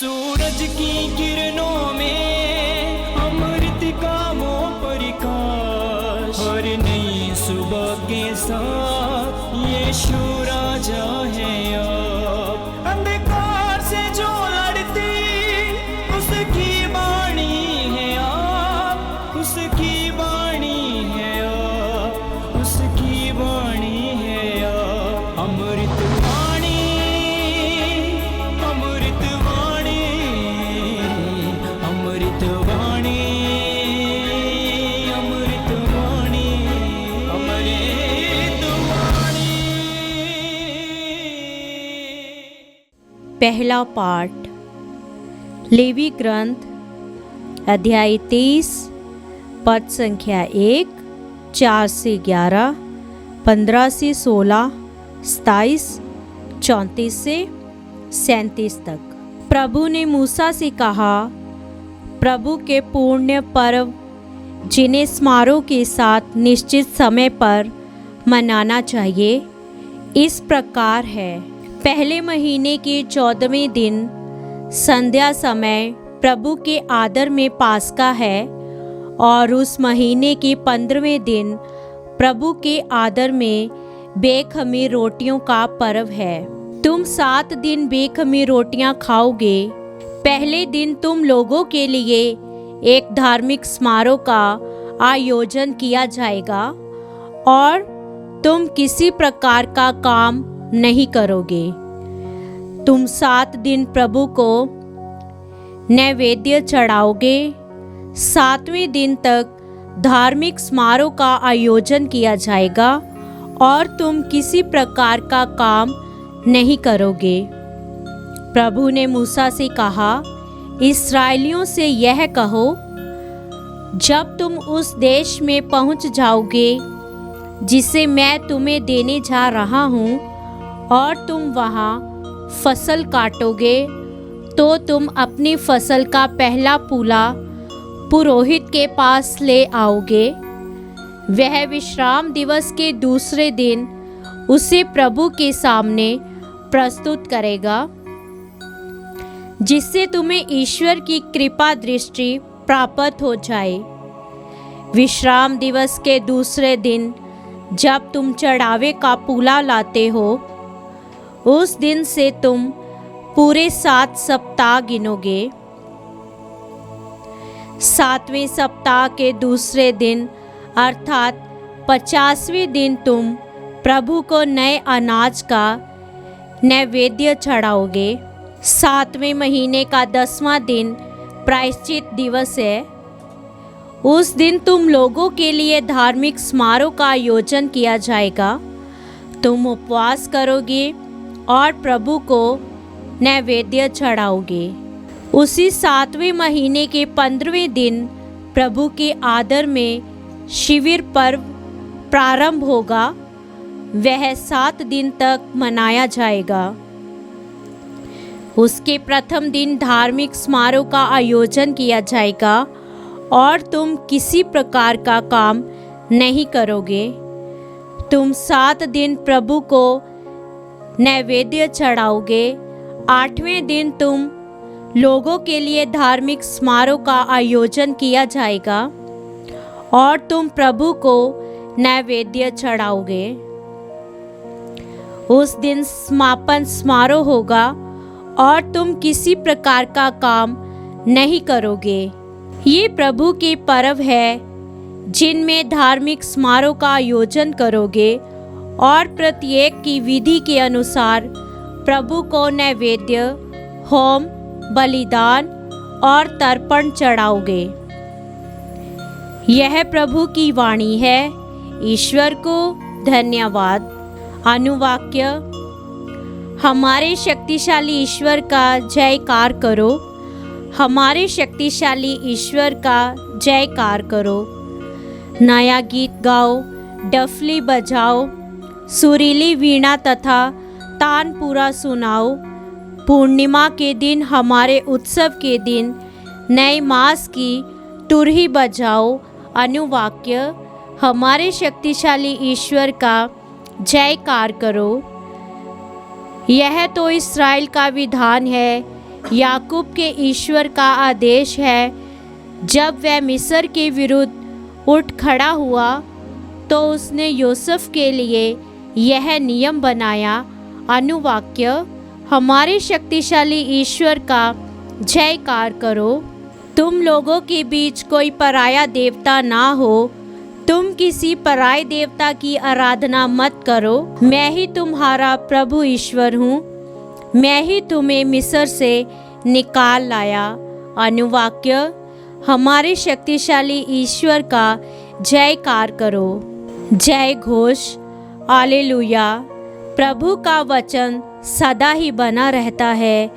सूरज की किरणों में अमृत का वो प्रकाश, हर नई सुबह के साथ यीशु राजा है अब। अंधकार से जो लड़ती उसकी वाणी है आप, उसकी वाणी है आप, उसकी वाणी है आप। अमृत वाणी, अमृत वाणी, अमृत वाणी, अमृत वाणी, अमृत वाणी। पहला पाठ लेवी ग्रंथ अध्याय 30 पद संख्या 1, 4 से 11, 15 से 16, 27, 34 से 37 तक। प्रभु ने मूसा से कहा, प्रभु के पुण्य पर्व जिन्हें समारोह के साथ निश्चित समय पर मनाना चाहिए इस प्रकार है। पहले महीने के 14वें दिन संध्या समय प्रभु के आदर में पास्का है, और उस महीने के 15वें दिन प्रभु के आदर में बेखमीर रोटियों का पर्व है। तुम 7 दिन बेखमीर रोटियां खाओगे। पहले दिन तुम लोगों के लिए एक धार्मिक समारोह का आयोजन किया जाएगा, और तुम किसी प्रकार का काम नहीं करोगे। तुम 7 दिन प्रभु को नैवेद्य चढ़ाओगे। 7वें दिन तक धार्मिक समारोह का आयोजन किया जाएगा, और तुम किसी प्रकार का काम नहीं करोगे। प्रभु ने मूसा से कहा, इस्राएलियों से यह कहो, जब तुम उस देश में पहुंच जाओगे जिसे मैं तुम्हें देने जा रहा हूं, और तुम वहां फसल काटोगे, तो तुम अपनी फसल का पहला पूला पुरोहित के पास ले आओगे। वह विश्राम दिवस के दूसरे दिन उसे प्रभु के सामने प्रस्तुत करेगा, जिससे तुम्हें ईश्वर की कृपा दृष्टि प्राप्त हो जाए। विश्राम दिवस के दूसरे दिन जब तुम चढ़ावे का पूला लाते हो, उस दिन से तुम पूरे 7 सप्ताह गिनोगे। 7वें सप्ताह के दूसरे दिन अर्थात 50वें दिन तुम प्रभु को नए अनाज का नैवेद्य चढ़ाओगे। 7वें महीने का 10वां दिन प्रायश्चित दिवस है। उस दिन तुम लोगों के लिए धार्मिक समारोह का आयोजन किया जाएगा। तुम उपवास करोगे और प्रभु को नैवेद्य चढ़ाओगे। उसी 7वें महीने के 15वें दिन प्रभु के आदर में शिविर पर्व प्रारंभ होगा। वह 7 दिन तक मनाया जाएगा। उसके प्रथम दिन धार्मिक समारोह का आयोजन किया जाएगा, और तुम किसी प्रकार का काम नहीं करोगे। तुम 7 दिन प्रभु को नैवेद्य चढ़ाओगे। 8वें दिन तुम लोगों के लिए धार्मिक समारोह का आयोजन किया जाएगा, और तुम प्रभु को नैवेद्य चढ़ाओगे। उस दिन समापन समारोह होगा, और तुम किसी प्रकार का काम नहीं करोगे। ये प्रभु के पर्व है जिनमें धार्मिक समारोह का आयोजन करोगे, और प्रत्येक की विधि के अनुसार प्रभु को नैवेद्य, होम, बलिदान और तर्पण चढ़ाओगे। यह प्रभु की वाणी है। ईश्वर को धन्यवाद। अनुवाक्य: हमारे शक्तिशाली ईश्वर का जयकार करो। हमारे शक्तिशाली ईश्वर का जयकार करो। नया गीत गाओ, डफली बजाओ, सुरीली वीणा तथा तानपुरा सुनाओ। पूर्णिमा के दिन, हमारे उत्सव के दिन, नए मास की तुरही बजाओ। अनुवाक्य: हमारे शक्तिशाली ईश्वर का जयकार करो। यह तो इस्राएल का विधान है। याकूब के ईश्वर का आदेश है। जब वह मिस्र के विरुद्ध उठ खड़ा हुआ तो उसने यूसुफ के लिए यह नियम बनाया। अनुवाक्य: हमारे शक्तिशाली ईश्वर का जयकार करो। तुम लोगों के बीच कोई पराया देवता ना हो। तुम किसी पराये देवता की आराधना मत करो। मैं ही तुम्हारा प्रभु ईश्वर हूँ। मैं ही तुम्हें मिस्र से निकाल लाया। अनुवाक्य: हमारे शक्तिशाली ईश्वर का जयकार करो। जय घोष। हालेलुया। प्रभु का वचन सदा ही बना रहता है।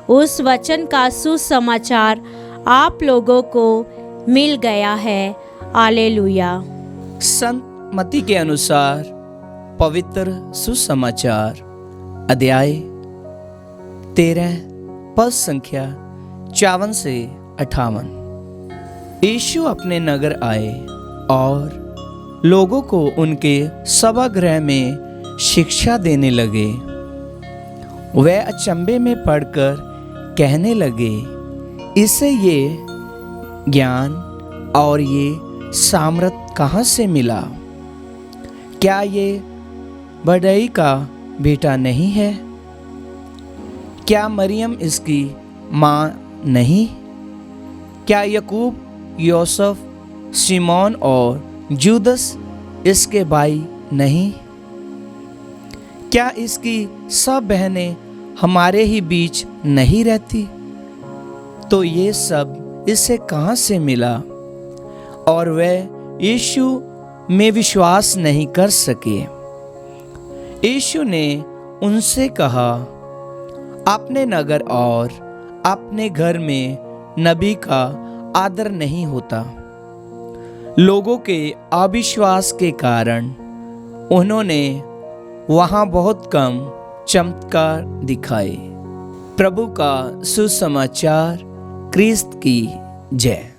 उस वचन का सुसमाचार आप लोगों को मिल गया है। हालेलुया। संत मत्ती के अनुसार पवित्र सुसमाचार अध्याय 13 पद संख्या 54 से 58। यीशु अपने नगर आए और लोगों को उनके सभागृह में शिक्षा देने लगे। वे अचंभे में पड़कर कहने लगे, इसे ये ज्ञान और ये सामर्थ कहाँ से मिला? क्या ये बढ़ई का बेटा नहीं है? क्या मरियम इसकी माँ नहीं? क्या याकूब, यूसुफ, शिमोन और जूदस इसके भाई नहीं? क्या इसकी सब बहनें हमारे ही बीच नहीं रहती? तो ये सब इसे कहाँ से मिला? और वे यीशु में विश्वास नहीं कर सके। यीशु ने उनसे कहा, अपने नगर और अपने घर में नबी का आदर नहीं होता। लोगों के अविश्वास के कारण उन्होंने वहाँ बहुत कम चमत्कार दिखाए। प्रभु का सुसमाचार। क्रिस्त की जय।